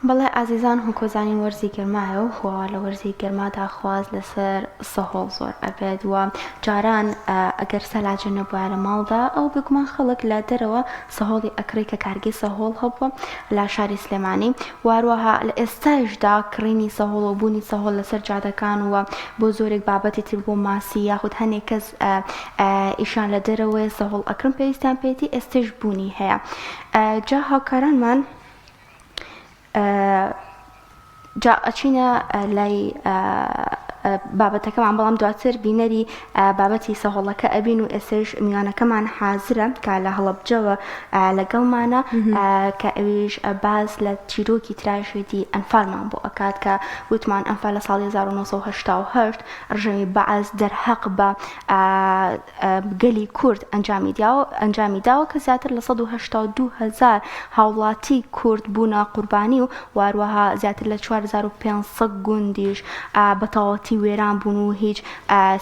بەڵێ ئازیزان هۆکۆزانین وەرزی گەرمایە و هوا لە وەرزی گەرمادا خواز لەسەر سەهۆڵ زۆر ئەبێت وە جاران ئەگەر سەلاجە نەبووە لە ماڵدا ئەو بگومان خەڵک لە دەرەوە سەهۆڵی ئەکڕی کە کارگی سەهۆڵ هەبووە لە شاری سلێمانی واروەها لە ئێستاشدا کڕینی سەهۆڵ و بوونی سەهۆڵ لەسەر جادەکان وە بۆ زۆرێک بابەتی تر بۆ ماسی یاخود هەنێک کەس ئیشان لە دەرەوەی سەهۆڵ ئەکڕن پێویستیان پێێتی ئێستش بوونی هەیە جا هاوکارانمان جا ئەچینە لای بابەتەکەمان بەڵام دواتر بینەری بابەتی سەهۆڵەکە ئەبین و ئێسش میوانەکەمان حازرە کە لە هەڵەبجەوە لەگەڵمانە کە ئەویش باز لە چیرۆکی تراژێدی ئەنفالمان بۆ ئەکات کە وتمان ئەنفال لە ساڵی 1970 ڕژەمی بەعاز دەرهەق بە گەلی کورد ئەنجامی داوە کە زیاتر لە 182,000 هاوڵاتی کورد بوونە قوربانی و واروەها زیاتر لە 4500 گوندیش بەتەواوەتی وێران بوون و هیچ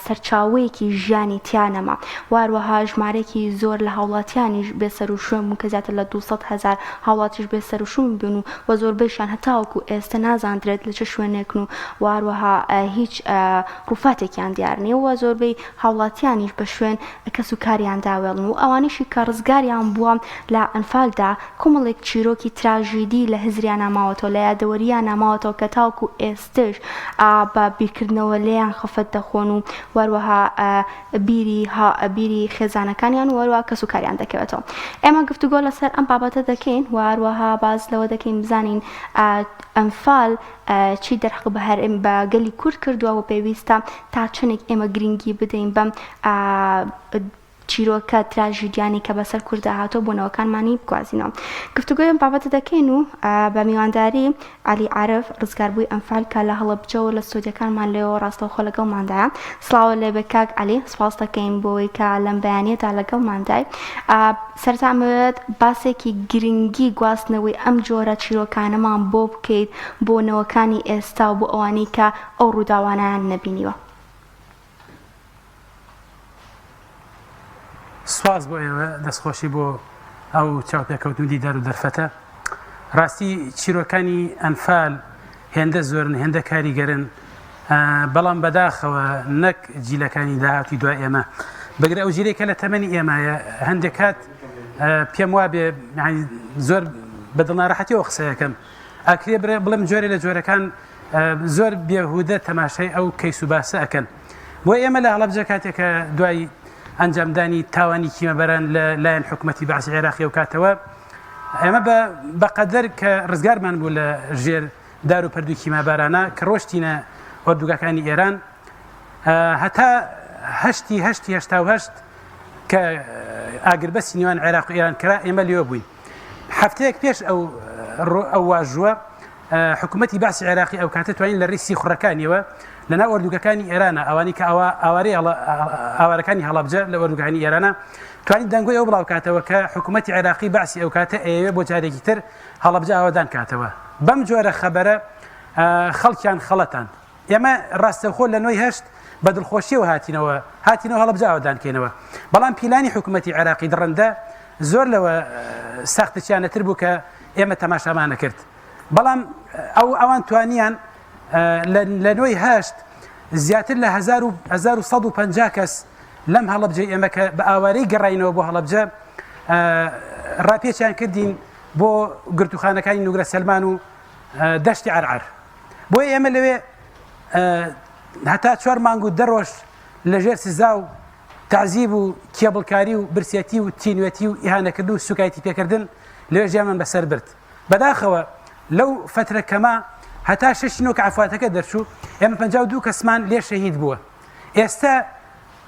سەرچاوەیەکی ژیانی تیانەما واروەها ژمارەیەکی زۆر لە هاوڵاتیانیش بێسەر و شوێن بوون کە زیاتر لە 200,000 هاوڵاتیش بێسەر و شوون بوون و زۆربەیشان هەتاوەکو ئێستا نازانرێت لە چه شوێنێکن و واروەها هیچ ڕووفاتێکیان دیار نییە و زۆربەی هاوڵاتیانیش بە شوێن کەس و کاریان داوێڵن و ئەوانیشی کە ڕزگاریان بووە لە ئەنفالدا کۆمەڵێک چیرۆکی تراژیدی لە هزریان ناماوەتەوە لە یادەوەریان ناماوەتەوە کە تاوەکو ئێستش بە بیرکردنەوە لێیان خەفەت دەخۆن و وەروەها بیری خێزانەکانیان و وەروەها کەس و کاریان دەکەوێتەوە ئێمە گفتوگۆ لەسەر ئەم بابەتە دەکەین وەروەها باز لەوە دەکەین بزانین ئەنفال چی دەرحق بە گەلی کورد کردووە و پێویستە تا چنێک ئێمە گرنگی بدەین بەم چیرۆکە تراژیدیانی کە بەسەر کوردە هاتۆ بوونەوەکانمانی بگوازینەوە گفتوگۆی بابەتە دەکەین و بە میوانداری عەلی عارف ڕزگاربووی ئەنفال کە لە هەڵەبجەوە لە ستۆدیۆکانمان لێەوە ڕاستەوخۆ لەگەڵماندایە سڵاوە لێ بە کاک عەلی سوپاس دەکەین بۆی کە لەم بەیانیەدا لەگەڵماندای سەرنجامەوێت باسێکی گرنگی گواستنەوەی ئەم جۆرە چیرۆکانەمان بۆ بکەیت بۆ نەوەکانی ئێستا و بۆ ئەوانەی کە ئەو ڕووداوانیان نەبینیوە سواز بۆ ئێوە دەستخۆشی بۆ ئەو چاوپێکەوتنی دەر و دەرفەتە ڕاستی چیرۆکانی ئەنفال هێندە زۆرن هێندە کاریگەرن بەڵام بەداخەوە نەک جیلەکانی داهاتی دوای ئێمە بەگرە ئەو جیرێکە لە تەمەنی ئێمایە هەندێک کات پێم وابێ زۆر بەدڵناڕەحەتیەوە قسەیەکەم ئاکرێ بڵێم جۆرە لە جۆرەکان زۆر بێهودە تەماشای ئەو کەیس و باسە ئەکەن بۆ ئێمە لە هەڵەبجە کاتێکە دوای ئەنجامدانی تاوانی کیمەبەران لە لایەن حکوومەتی بەعسی عێراقی و کاتەوە ئێمە بەقەدەر کە ڕزگارمان بوو لە ژێر دار و پەردووی کیمەبارانە کە ڕۆشتینە ئۆردوگاکانی ئێران هەتا هەشتی کە ئاگربەسی نێوان عێراق و ئێران کرا ئێمە لێوە بووین هەفتەیەک پێش ئەو واژووە حکوومەتی بەعسی عێراقی ئەو کاتە توانین لە ڕیسی خوڕەکانیەوە لەناو ئۆردوگەکانی ئێرانە ئەوانی کە ئاوارەی ئاوارەکانی هەڵەبجە لە ئۆردوگەکانی ئێرانە توانین دەنگۆی ئەو بڵاوکاتەوە کە حکوومەتی عێراقی بەعسی ئەو کاتە ئەوێ بۆ جارێکی تر هەڵەبجە ئاوادان کاتەوە بەم جۆرە خەبەرە خەڵکیان خەڵەتان ئێمە ڕاستەوخۆ لە نۆی هەشت بە دڵخۆشیەوە هاتینەوە هەڵەبجە ئاوادانکەینەوە بەڵام پیلانی حکوومەتی عێراقی دڕندە زۆر لەوە ساختەچیانەتر بوو کە ئێمە تەماشامان کرد بەڵام ئەوان توانیان لە نۆی هەشت زیاتر لە 1150 کەس لەم هەڵەبجەی ئێمە کە بە ئاوارەی گەڕاینەوە بۆ هەڵەبجە ڕاپێچیان کردین بۆ گرتوخانەکانی نوگرە سەلمان و دەشتی عەرعەر بۆی ئێمە لەوێ هەتا 4 مانگ و دەڕۆژ لەژێر سزا و تعزیب و کێبڵکاری و برسێتی و تینوێتی و ئیهانەکرد و سوکایەتی پێکردن لەوێ ژیانمان بەسەر برد بەداخەوە لەو فترەکەمە هەتا 6 نۆکە عەفواتەکە دەرچوو ئێمە 52 کەسمان لێ شەهید بووە ئێستا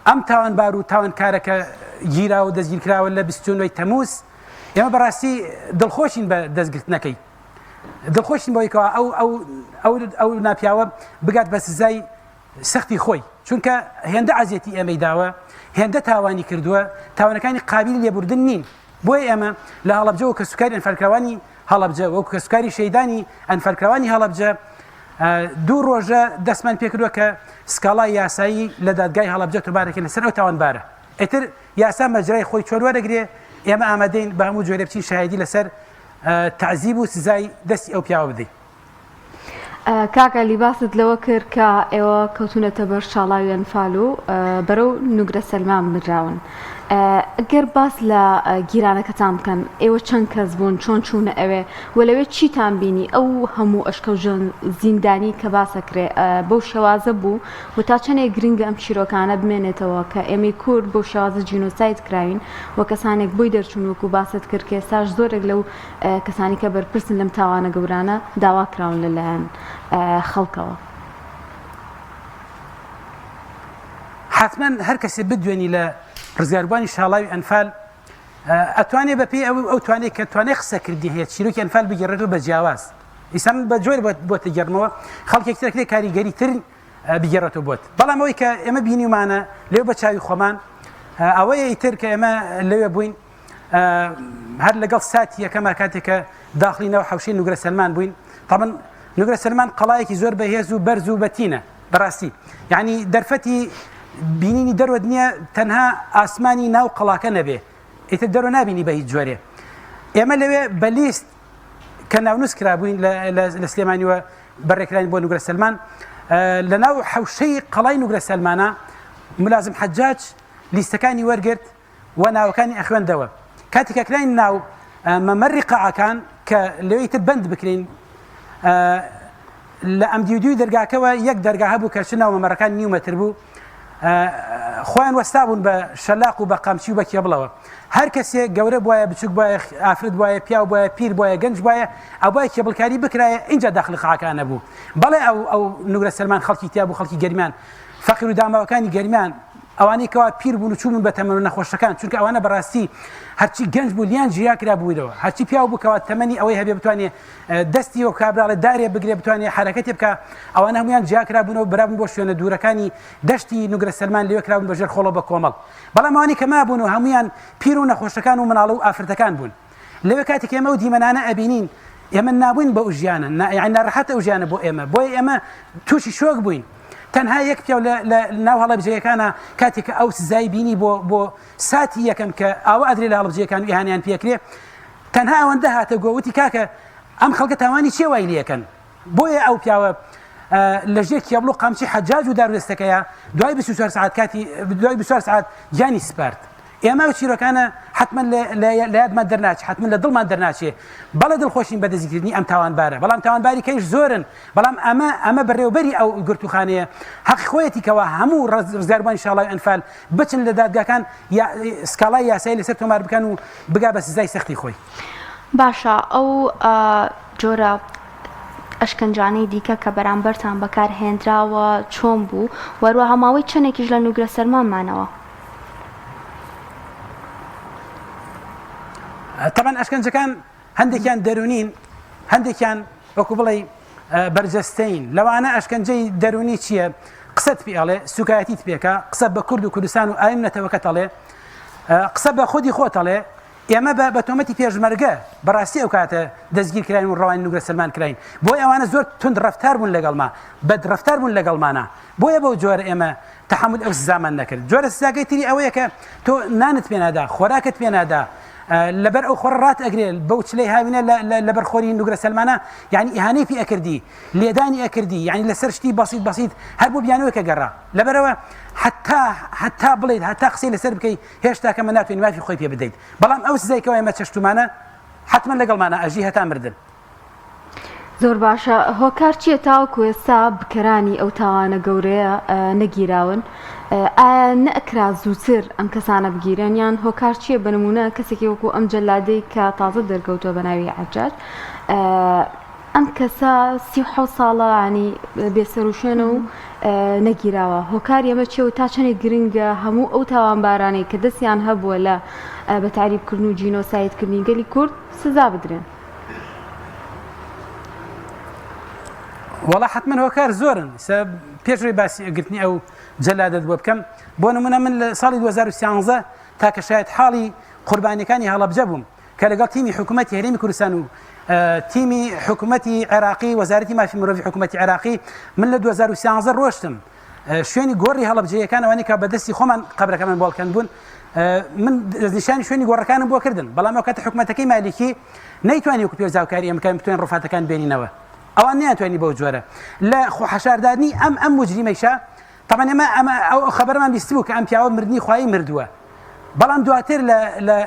ئەم تاوانبار و تاوانکارەکە گیرا و دەستگیرکراوە لە 29 تەمووز ئێمە بەڕاستی دڵخۆشین بە دەستگرتنەکەی دڵخۆشین بۆیکەوە ئەو ناپیاوە بگات بە سزای سەختی خۆی چونکە هێندە عەزیەتی ئێمەی داوە هێندە تاوانی کردووە تاوانەکانی قابلی لێبوردن نین بۆی ئێمە لە هەڵەبجەوە کە سوکاری ئەنفالکراوانی هەڵەبجە وەکو کە سوکاری شەیدانی ئەنفالکراوانی هەڵەبجە 2 ڕۆژە دەستمان پێکردووە کە سکاڵای یاسایی لە دادگای هەڵەبجە تۆمارەکە لەسەر ئەو تاوانبارە ئیتر یاسا مەجرای خۆی چۆنوەرەگرێ ئێمە ئامادەین بە هەموو جۆرە بچین شاهێدی لەسەر تعزیب و سزای دەستی ئەو پیاوە بدەین کاکە لیباست لەوە کرد کە ئێوە کەوتونەتە بەر شاڵاوی ئەنفال و بەرەو نوگرە سەلمان بنراون. ئەگەر باس لە گیرانەکەتان بکەن ئێوە چەند کەس بوون چۆن چوونە ئەوێ و لەوێ چیتان بینی ئەو هەموو ئەشکەوژە زیندانی کە باسەکرێ بەو شێوازە بوو و تا چەندێک گرنگە ئەم چیرۆکانە بمێنێتەوە کە ئێمەی کورد بەو شێوازە جینۆساید کراوین و کەسانێک بۆی دەرچوون وەکو باست کرد کە ئێستاش زۆرێک لەو کەسانی کە بەرپرسن لەم تاوانە گەورانە داوا کراون لەلایەن خەڵکەوە. حتما هەر کەسێ بدوێنی لە ڕزگاربوانی شاڵاوی ئەنفال ئەتوانێت بە پێی ئەو توانێت کە توانێت قسەکردی هەیە چیرۆکی ئەنفال بگەڕێتەوە بە جیاواز. ئیستا من بە جۆر بۆتە گەڕمەوە خەڵکێک ترێک کاریگەری تر بگەڕێتەوە بۆت. بەڵام ئەوەی کە ئێمە بینیمانە لێو بە چاوی خۆمان ئەوەیە ئیتر کە ئێمە لەوێ بووین هەر لەگەڵ ساتی یەکەمە کاتێکە داخلینەوە حوشەی نوگرە سەلمان بووین. طبعا نوگرە سەلمان قەڵایەکی زۆر بەهێز و بەرز و بەتینە بەڕاستی، یعنی دەرفەتی بینینی دەروە نییە تەنها ئاسمانی ناو قەڵاکە نەبێ، ئیتر دەرۆ نابینی بە هیچ جۆرێ. ئێمە لەوێ بە لیست کە ناونووس کرابووین لە سلێمانیوە بەڕێکرانی بۆ نوگرە سەلمان لە ناو حوشەی قەڵای نوگرە سەلمانە ملازم حەجاج لیستەکانی وەرگرت و ناوەکانی ئەخوێندەوە. کاتێکە کراین ناو مەمەڕی قەعەکان کە لەوەی تر بند بکرین لە ئەم دیودوی دەرگاکەوە یەک دەرگا هەبوو کە چ ناو مەمەڕەکان نیومەتر بوو، خۆیان وەستا بوون بە شەلاق و بە قامچی و بە کێبڵەوە. هەر کەسێک گەورە بواە بچووک بواە ئافرەت بواە پیاو بواە پیر بواە گەنج بواە ئەو بای کێبڵکاری بکرایە اینجا داخلی قەعەکانە بوو. بەڵێ ئەو نوگرە سەلمان خەڵکی تیا بوو، خەڵکی گەرمیان، فەقیر و داماوەکانی گەرمیان، ئەوانەی کەوا پیر بوون و چوون بە تەمەن و نەخۆشەکان، چونکە ئەوانە بەڕاستی هەرچی گەنج بوو لیان ژیا کرا بوویدەوە، هەرچی پیاو بوو کەوا تەمەنی ئەوەی هەبێ بتوانێت دەستی و کابراڵێ دارێ بگرێ بتوانێت حرەکەتی بکە، ئەوانە هەمویان جیا کرا بوونەوە برابوون بۆ شوێنە دوورەکانی دەشتی نوگرە سەلمان لێوە کراون بەژێر خۆڵە بە کۆمەڵ. بەڵام ئەوانەی کە مابوون و هەمویان پیر و نەخۆشەکان و مناڵە و ئافرەتەکان بوون. لەوێ کاتێک ئێمە و دیمەنانە ئەبینین ئێمە نابووین بە ئەو ژیانە، یعنی ناڕەحەتە ئەو ژیانە بۆ ئێمە، بۆیە ئێمە تووشی شۆک بووین. تەنها یەک پیاو لە ناو هەڵەبجەیەکانە کاتێک ئەو سزای بینی بۆ ساتی یەکەم کە ئاوە ئەدرێ لە هەڵبجەکان و ئیهانیان پێکرێ، تەنها ئەوەندە هاتە گۆوتی کاکە ئەم خەڵکە تاوانی چێ وای لێکەن. بۆیە ئەو پیاوە لە ژێر کێبڵ و قامچی حەجاج و دارودەستەکەیە دوای 24 ساعت کاتی دوای 24 ساعت گیانی سپارت. ئێمە و چیرۆکانە حتما لە یادمان دەرناچێت، حتما لە دڵمان دەرناچێت. بەڵێ دڵخۆشین بە دەستگیرنی ئەم تاوانبارە، بەڵام تاوانباری کەیش زۆرن، بەڵام ئەمە بەڕێوەبەری ئەو گرتوخانەیە حەقی خۆیەتی کەوا هەموو ڕزگاربوانی شاڵاوی ئەنفال بچن لە دادگاکان سکاڵای یاسایی لەسەر تۆمار بکەن و بگا بە سزای سەختی خۆی. باشە ئەو جۆرە ئەشکەنجانەی دیکە کە بەرامبەرتان بەکارهێنراوە چۆن بوو وەروە هەماوەی چەندێکیش لە نوگرە سەلمانمانەوە؟ طبعا ئەشکەنجەکان هەندێکیان دەرونین، هەندێکیان وەکو بڵێ بەرجەستەین. لەوانە ئەشکەنجەی دەرونی چییە؟ قسەت پێ ئەڵێ، سوکایەتیت پێکە، قسە بە کورد و کوردستان و ئایم نەتەوەکەت ئەڵێ، قسە بە خودی خۆت ئەڵێ. ئێمە بە تۆمەتی پێشمەرگە بەڕاستی ئەو کاتە دەستگیر کراین و ڕەوانی نوگرە سەلمان کراین، بۆی ئەوانە زۆر تند ڕەفتار بوون لەگەڵما، بەدڕەفتار بوون لەگەڵمانە، بۆیە بەو جۆرە ئێمە تەحمل ئەو سزامان نەکرد. جۆرە سزاکەی تری ئەوەیە کە تۆ نانت پێ نادا، خۆراکت پێ نادا، لەبەر ئەو خۆڕ ڕات ئەگرێ بەو چلەی هاوینە لەبەر خۆری نوگرە سەلمانە، یعنی ئیهانەی پێ ئەکردی، لێدانی ئەکردی، یعنی لەسەر شتی بەسیط هەر بۆ بیانەوەی کە گەڕا. لەبەرەوە حتا بڵێیت هەتا قسەی لەسەر بکەی هێشتا کەمە ناتوانین مافی خۆی پێ بدەیت. بەڵام ئەو سزایکەوە ئێمە چەشتومانە حتما لەگەڵمانە ئەژی هەتا مردن. زۆر باشە. هۆکار چییە تاوەکو ئێستا بکەرانی ئەو تاوانە گەورەیە نەگیراون؟ ئایا نەئەکرا زووتر ئەم کەسانە بگیرن یان هۆکار چییە؟ بنمونە کەسێکی وەکو ئەم جەلادەی کە تازە دەرکەوتووە بە ناوی حەجاج، ئەم کەسە 37 ساڵە ینی بێسەروشێنە و نەگیراوە. هۆکار ئێمە چێ و تا چەندێک گرنگە هەموو ئەو تاوانبارانەی کە دەستیان هەبووە لە بەتاریبکردن و جینۆسایدکردنی گەلی کورد سزا بدرێن؟ وەڵا حتما هۆکار زۆرن. پێشوەی باسی گرتنی ئەو جەلادەت بۆ بکەم، بۆ نمونە من لە ساڵی 2013 تاکە شاید حاڵی قوربانیەکانی هەڵەبجە بووم کە لەگەڵ تیمی حکوومەتی هەرێمی کوردستان و تیمی حکوومەتی عێراقی وەزارەتی مافی مرۆڤی حکوومەتی عێراقی من لە 2013 ڕۆشتم شوێنی گۆڕی هەڵەبجەیەکان ئەوانەی کە بەدەستی خۆمان قەبرەکەمان بۆڵکەن بوون. من دەستنیشانی شوێنی گۆڕەکانم بۆ کردن، بەڵام ئەو کاتە حکوومەتەکەی مالیکی نەیتوانی وەکو پێوزاوکاری ئەمەکان بتوانین ڕفاتەکان بێنینەوە. ئەوان ناتوانانی بەو جۆرە لە خۆحەشاردانی ئەم مجریمەیشە طبعا ئەمە ئەو خەبەرمان بیست بوو کە ئەم پیاوە مردنی خوای مردووە بەڵام دواتر لە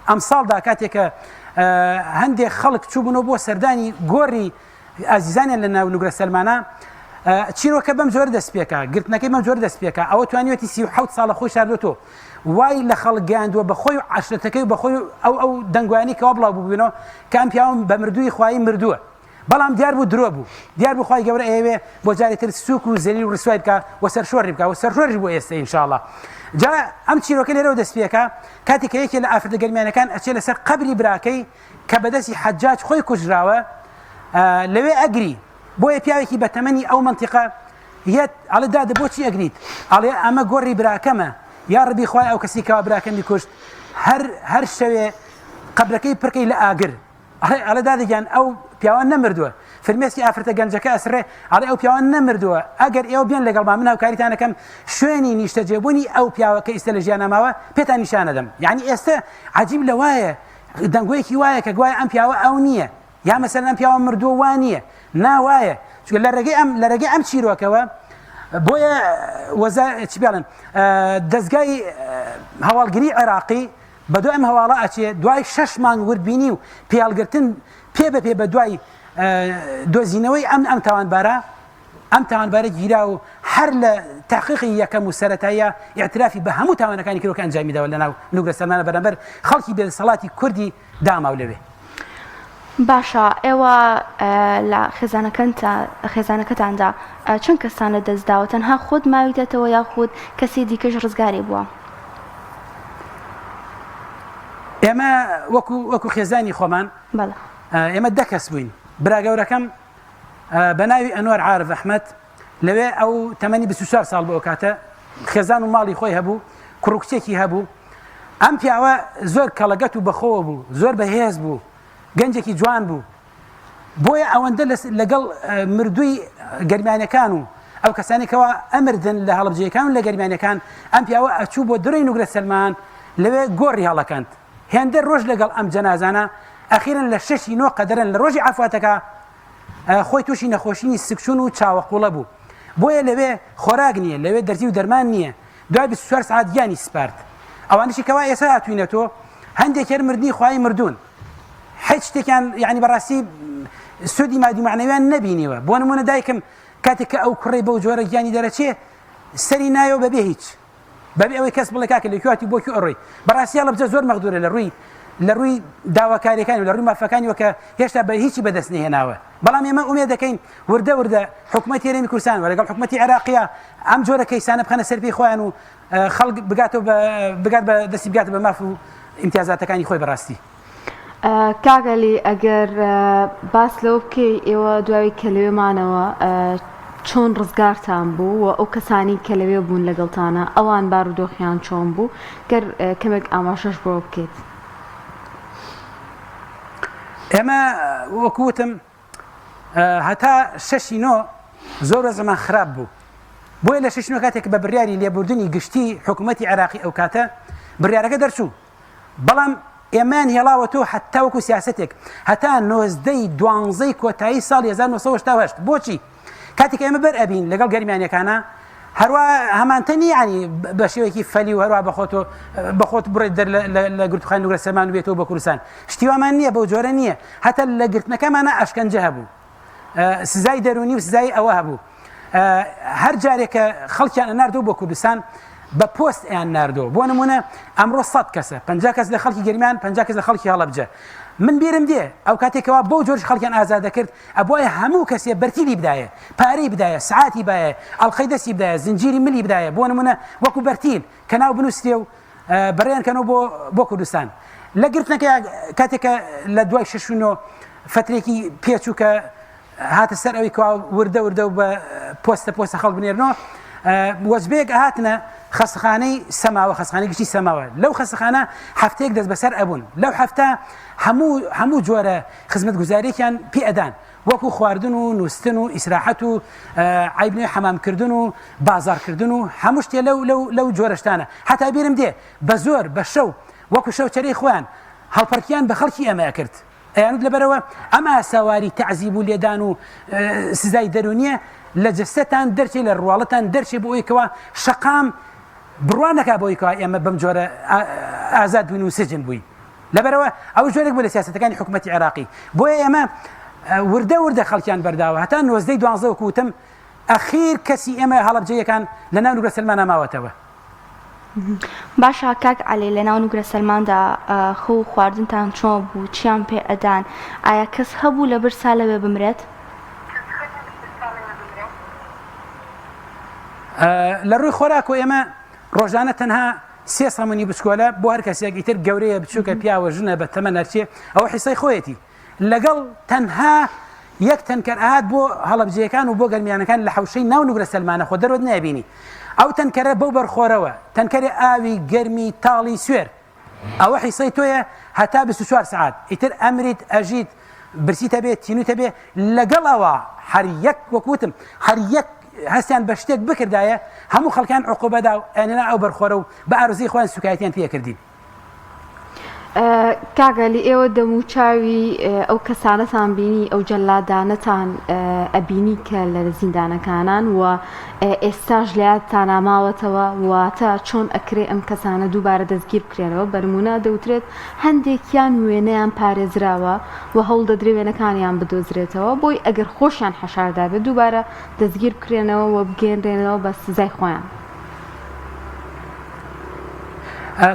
ئەم ساڵدا کاتێکە هەندێک خەڵک چوبوونەوە بۆ سەردانی گۆڕی ئازیزانیان لە ناو نوگرە سەلمانە چیرۆکە بەم جۆرە دەست پێکە گرتنەکەی بەم جۆرە دەست پێکە ئەوە توانیوەتی 37 ساڵە خۆی شاردۆتەوە وای لە خەڵک گەیاندووە بەخۆی و عەشرەتەکەی و بەخۆی ئەو دەنگوانی کەوا بڵاو بووبوونەوە کە ئەم پیاوە بە مردووی خوای مردووە بەڵام دیار بوو درۆ بوو دیار بوو خوای گەورە ئێوێ بۆ جارێک تر سووک و زەلیل و ڕسوای بکە و سەرشۆڕی بکە و سەرشۆڕیش بۆ ئێستا ئینشاءالله جا ئەم چیرۆکە لێرەوە دەست پێکە کاتێک کە یەکێک لە ئافرەتە گەرمیانەکان ئەچێ لەسەر قەبری براکەی کە بەدەستی حەجاج خۆی کوژراوە لەوێ ئەگری بۆیە پیاوێکی بە تەمەنی ئەو منتیقە یەت ئەڵێ دادە بۆچی ئەگریت ئەڵێ ئەمە گۆڕی براکەمە یا ڕەبی خوای ئەو کەسی کەوا براکەمی کوشت هەر شەوێ قەبرەکەی پڕکەی لە ئاگر ئەڵێ دادەگیان ئەو پیاوە نەمردووە فرمێسکی ئافرەتە گەنجەکە ئەسرێ ئەڵێ ئەو پیاوە نەمردووە ئەگەر ئێوە بێن لەگەڵمان من هاوکاریتانەکەم شوێنی نیشتە جێبوونی ئەو پیاوە کە ئێستا لە ژیانە ماوە پێتان نیشانە دەم یعنی ئێستا عەجیب لە وایە دەنگۆیەکی وایە کە گوایە ئەم پیاوە ئەو نییە یا مەسەلەن ئەم پیاوە مردووە وان نییە ناوایە چونکە لە ڕێگەی ئەم چیرۆکەوە بۆیە چی بڵێن دەستگای هەواڵگری عێراقی بە دوای ئەم هەواڵە ئەچێ دوای 6 مانگ وردبینی و پێڵگرتن پێ بە دوای دۆزینەوەی ئەم تاوانبارە گیرا و هەر لە تحقیقی یەکەم و سەرەتاییە ئیعترافی بە هەموو تاوانەکانی کردوکە ئەنجامیداوە لە ناو نوگرە سەلمانە بەرامبەر خەڵکی بێدەسەڵاتی کوردی داماو لەوێ باشە ئێوە لە خێزانەکەتاندا چەند کەسان لە دەستداوە تەنها خۆت ماویتەوە یا خۆت کەسی دیکەش ڕزگاری بووە ئێمە وەکو خێزانی خۆمان ئێمە 10 کەس بووین براگەورەکەم بە ناوی ئەنوەر عارف ئەحمەد لەوێ ئەو تەمەنی 24 ساڵ بۆ ئەو کاتە خێزان و ماڵی خۆی هەبوو کوڕکچێکی هەبوو ئەم پیاوە زۆر کەڵەگەت و بەخۆوە بوو زۆر بەهێز بوو گەنجێکی جوان بوو بۆیە ئەوەندە لەگەڵ مردووی گەرمانەکان و ئەو کەسانێکەوە ئەمردن لە هەڵبجەکان و لە گەرمانەکان ئەم پیاوە ئەچوو بۆ درەی نوگرە سەلمان لەوێ گۆڕی هەڵەکەند هێندە ڕۆژ لەگەڵ ئەم جەنازانە ئەخیرن لە 6 قەدەرن لە ڕۆژی عەفواتەکە خۆی تووشی نەخۆشینی سکشون و چاوەقوڵە بوو بۆیە لەوێ خۆراک نییە لەوێ دەرزی و دەرمان نییە دوای 24 ساعت گیانی سپارت ئەوانشی کەوا ئێستا هاتوینەتەوە هەندێک هەر مردنی خوای مردوون هیچ شتێکیان یعنی بەڕاستی سودی مادی معنەویان نەبینیوە بۆ نمونە دایکم کاتێک کە ئەو کوڕی بەو جۆرە گیانی دەرەچێ سەری نایەوە بەبێ هیچ بەبێ ئەوەی کەس بڵێ کاکە لەکوێتی بۆکی ئەڕۆی بەڕاستی هەڵەبجە زۆر مەغدورە لە ڕووی داواکاریەکانی و لە ڕووی مافەکانی وەکە هێشتا بە هیچی بەدەست نهێناوە بەڵام ئێمە ئومێد دەکەین وردە حکوومەتی هەرێمی کوردستان و لەگەڵ حکوومەتی عێراقیە ئەم جۆرە کەیسانە بخەنە سەر پێی خۆیان و خەڵک بگات بە دەستی بگاتە بە ماف و ئیمتیازاتەکانی خۆی بەڕاستی کاگەلی ئەگەر باس لەوە بکەی ئێوە دوای کە لەوێمانەوە چۆن ڕزگارتان بوو و ئەو کەسانی کە لەوێ بوون لەگەڵتانە ئەوان بارودۆخیان چۆن بوو گەر کەمێک ئاماژەش بۆ بکەیت ئێمە وەکوتم هەتا 6 زۆر زەمان خراپ بوو بۆیە لە 6 کاتێک بە بڕیاری لێبوردنی گشتی حکوومەتی عێراقی ئەو کاتە بڕیارەکە دەرچوو بەڵام ئێمان هێڵاوەتەوە حتا وەکو سیاسەتێک هەتا 12 کۆتایی ساڵی 1970 بۆچی کاتێک ئێمە بەر ئەبین لەگەڵ گەرمیانەکانە هەروە هەمانتە نیانی بە شێوەیەکی فەلی و هەروە بەخۆت بڕێت دەر لە گرتوخانی نوگرە سەلمان بێتەوە بە کوردستان شتیوامان نییە بەو جۆرە نییە هەتا لە گرتنەکەمانە ئەشکەنجە هەبوو سزای دەرونی و سزای ئەوە هەبوو هەر جارێکە خەڵکیان ناردەوە بۆ کوردستان بە پۆست ئەیان ناردەوە بۆ نمونە ئەمڕۆ 100 کەسە 50 کەس لە خەڵکی گەرمیان 50 کەس لە خەڵکی هەڵەبجە من بیرم دێ ئەو کاتێکەوە بۆ جۆرج خەڵکیان ئازادە کرد ئەبوایە هەموو کەسێ بەرتیلی بدایە پارەی بدایە سعاتی باە ئەڵقەی دەستی بدایە زنجیری ملی بدایە بۆ نمونە وەکو بەرتیل کە ناو بنووسێ و بەڕێنکەنەوە بۆ کوردستان لە گرتنەکە کاتێکە لە دوای 6 فترێکی پێچوو کە هاتە سەر ئەوی وردە و بە پۆستە خەڵک بنێرنەوە وەزبێک هاتنە خەستەخانەی سەماوە خەستەخانەی گشتی سەماوە لەو خەستەخانە هەفتەیەک دەست بەسەر ئەبوون لەو هەفتە هەموو جۆرە خزمەتگوزاریێکیان پێ ئەدان وەکو خواردن و نووسن و ئیسراحەت و عیبنەوەی حەمامکردن و بازارکردن و هەموو شتێ لەو جۆرەشتانە هەتا بیرم دێ بە زۆر بە شەو وەکو شەو چەرەی خۆیان هەڵپەرکیان بە خەڵکی ئەمە کرد ئەیانوت لەبەرەوە ئەما ساواری تەعزیب و لێدان و سزای دەرونیە لە جەستەتان دەرچێ لە ڕواڵەتان دەرچێ بۆ ئەوەیەکەوە شەقام بڕوان نەکا بۆ ئەوەیەکەوە ئێمە بەم جۆرە ئازاد بووین و سجن بووین لەبەرەوە ئەو جۆرێک بوو لە سیاسەتەکانی حکوومەتی عێراقی بۆیە ئێمە وردە خەڵکیان بەرداوە هەتا 12 وەکوتم ئەخیر کەسی ئێمە هەڵەبجەیەکان لە ناو نوگرە سلمانە ماوەتەوە. باشە کاک عەلی لە ناو نوگرە سەلماندا خۆ و خواردنتان چۆن بوو چیان پێ ئەدان ئایا کەس هەبوو لە برسا لەوێ بمرێت؟ لە ڕووی خۆراک و ئێمە ڕۆژانە تەنها 3 سەمونی بچکۆلە بۆ هەر کەسێک ئیتر گەورەیە بچووکە پیاوە ژنە بە تەمە نەرچێ ئەوە حیسەی خۆیەتی لەگەڵ تەنها یەک تەنکەر ئاهات بۆ هەڵەبجەکان و بۆ گەرمیانەکان لە حەوشەی ناو نوگرە سەلمانە خۆ دەرۆت نابینی ئەو تەنکەرە بەو بەرخۆرەوە تەنکەری ئاوی گەرمی تاڵی سوێر ئەوە حیسەی تۆیە هەتا 24 سعات ئیتر ئەمریت ئەژیت برسیتە بێت تینوتە بێ لەگەڵ ئەوە هەر یەک وەکوتم هەر یەک هەستیان بە شتێک بکردایە هەموو خەڵکان عقوبەدا و ئەنێنا ئەو بەرخۆرە و بە ئارزوی خۆیان سوکایەتیان پێکردین. کاگەلی ئێوە دەموچاوی ئەو کەسانەتان بینی ئەو جەلادانەتان ئەبینی کە لە زیندانەکانان و ئێستاژ لاتان ئاماوەتەوە واتە چۆن ئەکرێ ئەم کەسانە دووبارە دەستگیر بکرێنەوە بەرمونە دەوترێت هەندێکیان وێنەیان پارێزراوە و هەوڵ دەدرێ وێنەکانیان بدۆزرێتەوە بۆی ئەگەر خۆشیان حەشاردا بێت دووبارە دەستگیر بکرێنەوە و بگەێنرێنەوە بە سزای خۆیان.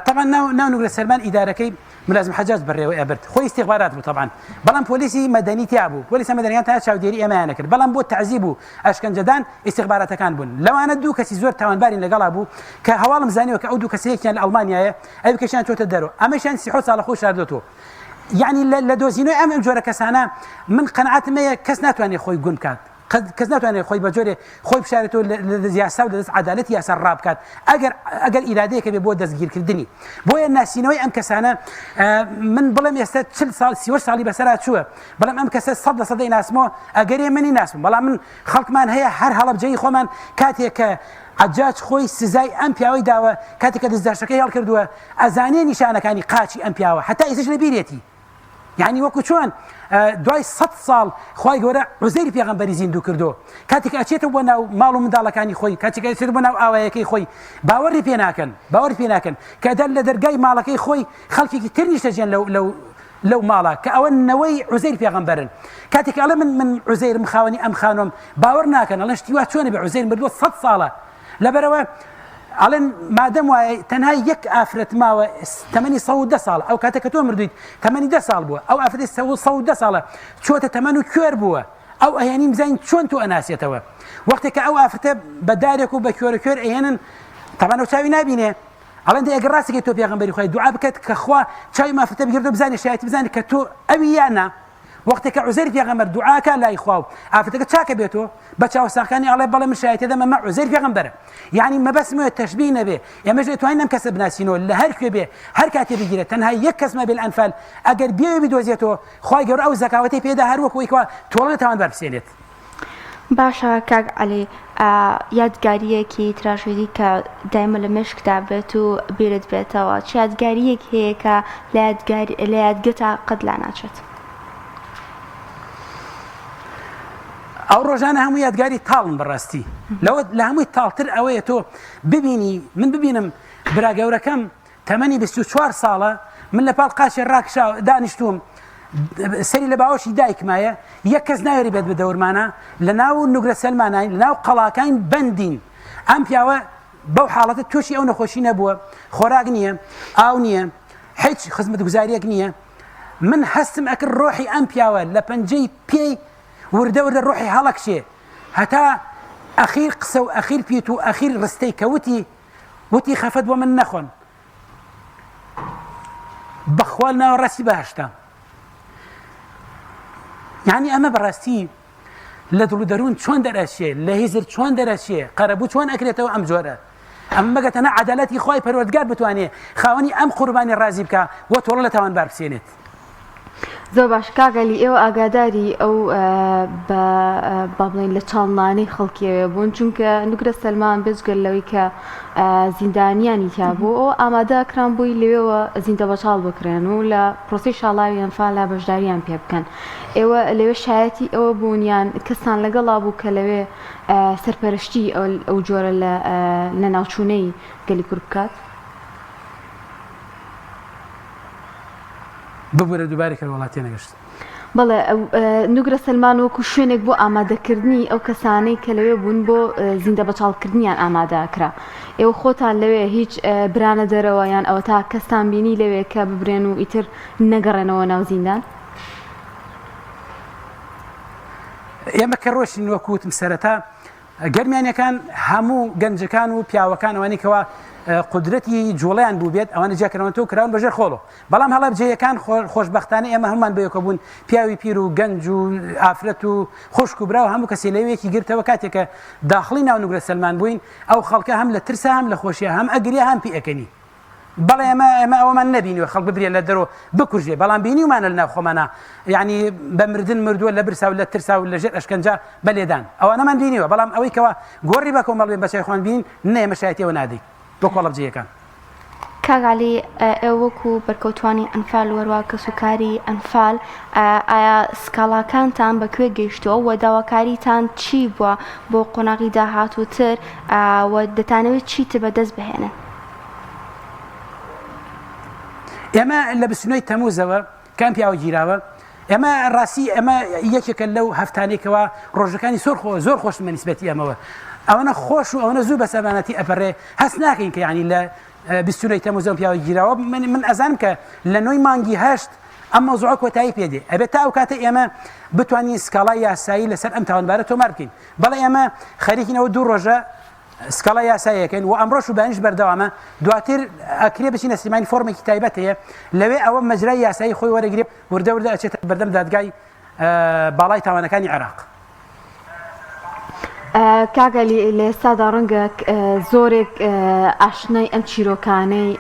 طبعا ناو نوگرە سەلمان ئیدارەکەی ملازم حجاج بەڕێوە ئەبرد خۆی استیخبارات بوو طبعا بەڵام پۆلیسی مەدەنی تیا بوو پۆلیسە مەدەنیان تا چاودێری ئێمەیان نەکرد بەڵام بۆ تەعزیب و ئەشکەنجەدان استیخباراتەکان بوون لەوانە دوو کەسی زۆر تاوانبارین لەگەڵا بوو کە هەواڵم زانیوە کە ئەو دوو کەسەیەکیان لە ئەڵمانیایە ئەو کەشیان چۆتە دەرەوە ئەمەشیان 30 ساڵە خۆی شاردۆتەوە یعنی لە دۆزینەوەی ئەم جۆرە کەسانە من قەنەعەتم هەیە کەس ناتوانێت خۆی گون بکات کەس ناتوانێت خۆی بە جۆرێ خۆی بشارێتەوە لە یاسا و لەدەست عەدالەتی یاسا ڕابکات ئەگەر ئیرادەیەکە بێ بۆ دەستگیرکردنی بۆیە ناسینەوەی ئەم کەسانە من بڵێم ئێستا 40 ساڵی بەسەرا چووە بەڵام ئەم کەسە 100% ناسمەوە ئەگەرێ منی ناسم بەڵام من خەڵکمان هەیە هەر هەڵەبجەی خۆمان کاتێک کە حجاج خۆی سزای ئەم پیاوەی داوە کاتێک کە دەستداشەکەی هەڵکردووە ئەزانێ نیشانەکانی قاچی ئەم پیاوە حتا ئێستش لەبیرێتی يعني وەکو چۆن دوای 100 ساڵ خی گەورە عوزەیری پێغەمبەری زیندوو کردو کاتێک ئەچێتەوە بۆ ناو ماڵ و منداڵەکانی خۆی کاتێک ئەچێت بۆ ناو ئاوایەکەی خۆی باوەڕی پێ ناکەن کە دەر لە دەرگای ماڵەکەی خۆی خەڵکێکی تر نیشتەجێن لەو ماڵە کە ئەوە نەوەی عوزەیری پێغەمبەرن کاتێک ئەڵێ من عوزەیرم خاوەنی ئەم خانۆم باوەڕ ناکەن ئەڵێن شتیوا چۆنە بە عوزەیر مردووە 100 ساڵە لەبەرەوە ئەڵێن مادەم وایە تەنها یەک ئافرەت ماوە تەمەنی 110 ساڵ ئەو کاتێک کە تۆ مردویت تەمەنی 10 ساڵ بووە ئەو ئافرەتی 110 ساڵە چۆتە تەمەن و کوێر بووە ئەو ئەهێنیم زین چۆن تۆ ئەناسێتەوە وەختێک کە ئەو ئافرەتە بە دارێک و بە کوێر ئەهێنن تەمەن و چاوی نابینێ ئەڵێن ئەگەر ڕاستێکی تۆ پێغەمبەری خۆی دوعا بکەت کە خوا چاوی مافرەتە بگیردو بزانێ شایەتی بزانێت کە تۆ ئەوی یانە وەختێک کە عوزەیری پێغەمبەر دوعاکە لای خوا و ئافرەتەکە چاکە بێتەوە بە چاوەساقانی ئەڵێ بەڵێ من شایەتی دەمە مە عوزەیری پێغەمبەرە یعنی مەبەسمەوە تەشبیه نەبێ ئێمەش دەتوانین ئەم کەسە بناسینەوە لە هەر کوێ بێ هەر کاتێ بگیرێت تەنها یەک کەس مە بالئەنفال ئەگەر بێوێ بدۆزێتەوە خی گەورە ئەو زەکاوەتی پێدا هەر وەکوەوەیکەوە تۆڵە تاوانبار بسێنێت. باشە کاک عەلی یادگاریەکی تراژێدی کە دایمە لە مشکدا بێت و بیرت بێتەوە چ یادگاریەک هەیە کە لە یادگەتە قەت لا ناچێت؟ ئەو ڕۆژانە هەموو یادگاری تاڵن بەڕاستی لە هەمووی تاڵتر ئەوەیە تۆ ببینی من ببینم براگەورەکەم تەمەنی 24 ساڵە من لە پاڵ قاچی ڕاکشاو دانیشتوم سەری لە باوەشی دایکمایە یەک کەس ناوێری بێت بە دەورمانە لە ناو نوگرە سەلمانای لە ناو قەڵاکان بەندین ئەم پیاوە بەو حاڵەتە تووشی ئەو نەخۆشی نەبووە خۆراک نییە ئاو نییە هیچ خزمەت گوزاریەک نییە من هەستم ئەکرد ڕۆحی ئەم پیاوە لە پەنجەی پێی وردە ڕۆحی هەڵەکشێ هەتا ئەخیر قسە و ئەخیر پیت و ئەخیر ڕستەی کە وتی خەفەت بۆ من نەخۆن بەخوا ناوە ڕاستی بەهەشتا یعنی ئەمە بەڕاستی لە دڵ و دەروون چۆن دەرەچێ لە هیزر چۆن دەرەچێ قەرەبوو چۆن ئەکرێتەوە ئەم جۆرە ئەم مەگەتەنە عەدالەتی خۆی پەروەردگار بتوانێ خاوەنی ئەم قوربانی ڕازی بکە وە تۆڵە لە تاوانبار بسێنێت. زۆر باش کاگەلی ئێوە ئاگاداری ئەو با بڵێن لە چاڵنانەی خەڵکیەوە بوون چونکە نوگرە سەلمان بێجگەل لەوەی کە زیندانیانی تیابوو ئەو ئامادەکران بووی لەوێەوە زیندە بەچاڵ بکرێن و لە پرۆسی شاڵاوی ئەنفالا بەشداریان پێ بکەن ئێوە لەوێ شایەتی ئەوە بوونیان کەسان لەگەڵا بوو کە لەوێ سەرپەرشتی ئەو جۆرە لە ناوچوونەی گەلی کورد بکات ببوورە دووبارێک وڵاتی نەگەشت بەڵێ نوگرە سەلمان وەکو شوێنێک بۆ ئامادەکردنی ئەو کەسانەی کە لەوێ بوون بۆ زیندە بەچاڵکردنیان ئامادەکرا ئێوە خۆتان لەوێ هیچ برانە دەرەوە یان ئەوە تا کەستان بینی لەوێ کە ببرێن و ئیتر نەگەڕێنەوە ناو زیندان ئێمە کە ڕۆشین وەکوتم سەرەتا گەرمیانەکان هەموو گەنجەکان و پیاوەکان ئەوانێکەوە قدرەتی جوڵیان بوو بێت ئەوانە جیاکردنەوە کراون بەژێر خۆڵۆ بەڵام هەڵە بجێیەکان خۆشبەختانە ئێمە هەمومان بەیەکە بوون پیاوی پیر و گەنج و ئافرەت و خوشک و برا و هەموو کەسێ لەوەیەکی گرتەوە کاتێکە داخڵی ناو نوگرە سەلمان بووین ئەو خەڵکە هەم لە ترسا هەم لە خۆشیە هەم ئەگریا هەم پێەکەنی بەڵێ ئێمە ئەوەمان نەبینیوە خەڵک ببرێن لە دەرەوە بکوژێ بەڵام بینیومانە لە ناو خۆمانە یعنی بە مردن مردووە لە برسا و لە ترسا و لەژێر ئەشکەنجا بەلێدان ئەوانەمان بینیوە بەڵام ئەوەی کەوە گۆڕی بە کۆمەڵ بێن بەچای خۆیان بینین نە مەشایەتیەوە نادەی بۆ کۆڵە بجێیەکان کاگالی ئێوەکو بەرکەوتوانی ئەنفال وەروا کەسوکاری ئەنفال ئایا سکاڵاکانتان بەکوێ گەیشتەوە و داواکاریتان چی بووە بۆ قۆناغی داهاتووتر و دەتانەوێت چیتر بەدەست بهێنن ئێمە لە بستنەوەی تەمووزەوە کام پیاوە گیراوە ئێمە ڕاستی ئەمە یەکێکە لەو هەفتانێکەوە ڕۆژەکانی زۆر خۆشمە نیسبەتی ئەمەوە ئەوەنە خۆش و ئەوەنە زوو بەسەبانەتی ئەپەڕێ هەست ناکەین کە یعنی لە بستنەوەی تەمووزە پیاوە گیراوە من ئەزانم کە لە نۆی مانگی هەشت ئەم مەوزوعە کۆتایی پێدێ ئەبێت تا ئەو کاتە ئێمە بتوانین سکاڵای یاسایی لەسەر ئەم تاوانبارە تۆمار بکەین بەڵێ ئێمە خەریکینەوە دوو ڕۆژە سکاڵای یاساییەکەین و ئەمڕۆژ و بەنیش بەردەوامە دواتر ئەکرێ بچینە سیمانی فۆرمێکی تایبەت هەیە لەوێ ئەوە مەجرای یاسایی خۆی وەرەگرێت وردە ئەچێتە بەردەم دادگای باڵای تاوانەکانی عێراق کاگەلی لە ئێستادا ڕەنگە زۆرێک ئاشنای ئەم چیرۆکانەی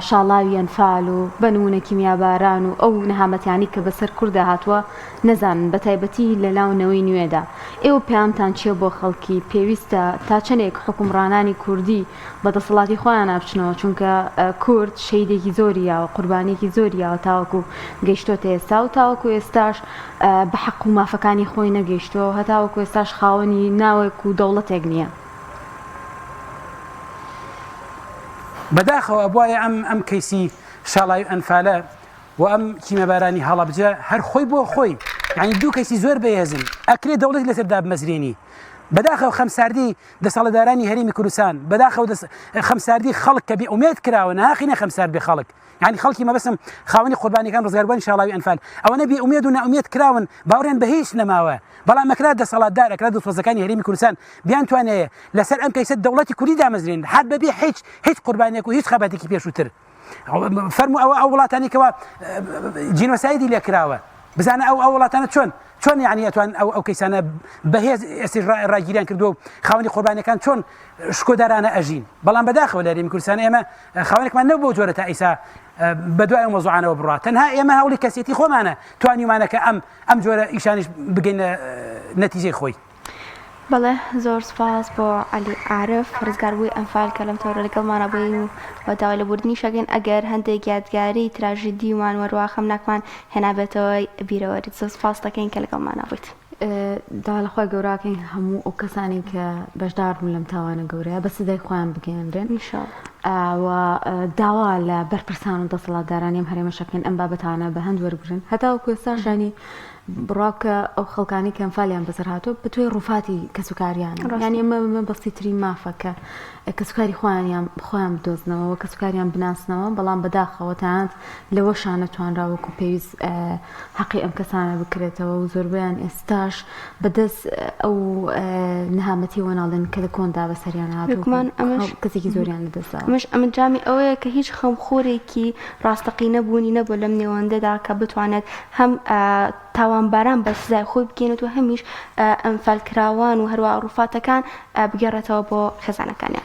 شاڵاوی ئەنفال و بە نمونە کیمیاباران و ئەو نەهامەتیانی کە بەسەر کووردا هاتووە نەزانن بە تایبەتی لە لاونەوەی نوێدا ئێوە پێیانتان چییە بۆ خەڵکی پێویستە تا چەندێک حکومڕانانی کوردی بەدەسەڵاتی خۆیان نابچنەوە چونکە کورد شەیدێکی زۆریە و قوربانێکی زۆریەوە تاوەکو گەیشتۆتە ئێستا و تاوەکو ئێستاش بە حەق و مافەکانی خۆی نەگەیشتەوە هەتاوەکو ئێستاش خاوەنی ناوێک و دەوڵەتێک نییە بەداخەوە بواە ئەم کەیسی شاڵاوی ئەنفالە و ئەم کیمەبارانی هەڵەبجە هەر خۆی بۆ خۆی یعنی دوو کەیسی زۆر بەهێزن ئەکرێ دەوڵەت لەسەردا بمەزرێنی بەداخەوە خەمساردی دەسەڵەدارانی هەرێمی کوردستان بەداخەوە خەمساردی خەڵک کە بێ ئومێد کراوە ناخینە خەمسار بێ خەڵک یعنی خەڵکی مەبەستم خاوەنی قوربانیەکان ڕزگاربوونی شاڵاوی ئەنفال ئەوەنە بێ ئومێد و ناومێد کراون باوریان بە هیچ نەماوە بەڵام ئەکرا دەسەڵاتدار ئەکرا دەسۆزەکانی هەرێمی کوردستان بیان توانێت لەسەر ئەم کەیسە دەوڵەتی کوردی دامەزرێن هات بەبێ هیچ قوربانیەک و هیچ خەباتێکی پێشووتر فەرموو ئەو وڵاتانێکەوە جینۆسایدی لێ کراوە بزانە ئەو وڵاتانە چۆن یعنی ئەتوان ئەو کەیسانە بەهێز ئێستی ڕاگیریان کردو خاوەنی قوربانیەکان چۆن شکۆدارانە ئەژین بەڵام بەداخەوە لە هەرێمی کوردستان ئێمە خاوەنێکمان نەبوو بۆ جۆرە تا ئیسا بەدوای ئەو مەوزوعانەوە بڕات تەنها ئێمە هەوڵی کەسێتی خۆمانە توانیمانە کە ئەم جۆرە ئیشانیش بگەینە نەتیجەی خۆی بەڵێ زۆر سپاس بۆ عەلی عارف ڕزگاربووی ئەنفال کە لەم تۆڕە لەگەڵمانە بووین و داوای لەبوردنی شەگەن ئەگەر هەندێک یادگاری تراژیدیوان وەروە خەمناکمان هێنابێتەوەی بیرەوەریت زۆر سپاس دەکەین کە لەگەڵمانە بوویت دا لەخوای گەوراکەین هەموو ئەو کەسانی کە بەشدار بوون لەم تاوانە گەورەیە بە سزای خۆیان بگەێنرێن و داوا لە بەرپرسان و دەسەڵاتدارانی ئەم هەرێمەشەکەن ئەم بابەتانە بە هەند وەربگرن هەتاوەکو ئێستاشانی بڕاکە ئەو خەڵکانی کە ئەنفالیان بەسەر هاتووە بەتوێ ڕووفاتی کەسوکاریان یعنی ئەمە بەسیترین مافەکە کەسوکاری خۆیان بدۆزنەوە کەسوکاریان بناسنەوە بەڵام بەداخەوە تاند لەوە شانە توانراوەکو پێویست حەقی ئەم کەسانە بکرێتەوە و زۆربیان ئێستاش بەدەست ئەو نەهامەتی وەناڵێن کە لە کۆندا بەسەریان هاتوومان کەسێکی زۆریان لەدەستدا ئەمە جامی ئەوەیە کە هیچ خەمخۆرێکی ڕاستەقی نەبوونی نەبوو لەم نێوەندەدا کە بتوانێت هەم تاوانباران بە سزای خۆی بگەێنێت و هەمیش ئەنفالکراوان و هەروە ڕووفاتەکان بگەڕێتەوە بۆ خێزانەکانیان